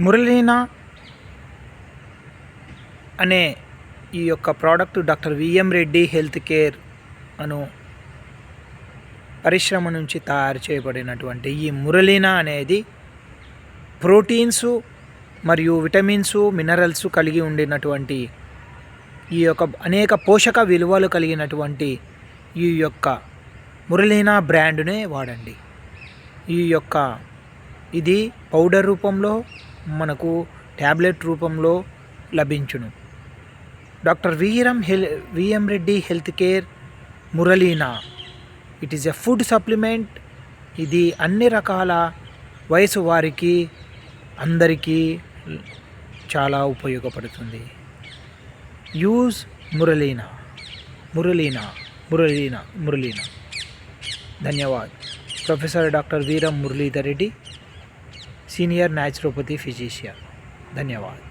మురళీనా అనే ఈ యొక్క product doctor VM Reddy health care అను పరిశ్రమ నుంచి తయారు చేయబడినటువంటి ఈ మురళీనా అనేది ప్రోటీన్స్ మరియు విటమిన్స్ మినరల్స్ కలిగి ఉండినటువంటి ఈ యొక్క అనేక పోషక విలువలు కలిగినటువంటి ఈ యొక్క మురళీనా బ్రాండ్నే వాడండి. ఈ యొక్క ఇది పౌడర్ రూపంలో మనకు ట్యాబ్లెట్ రూపంలో లభించును. Doctor VM Reddy health care Muralina it is a food supplement. ఇది అన్ని రకాల వయసు వారికి అందరికీ చాలా ఉపయోగపడుతుంది. యూజ్ మురళీనా. ధన్యవాద్. Professor doctor Veeram Muralidhar Reddy, senior naturopathy physician. ధన్యవాద్.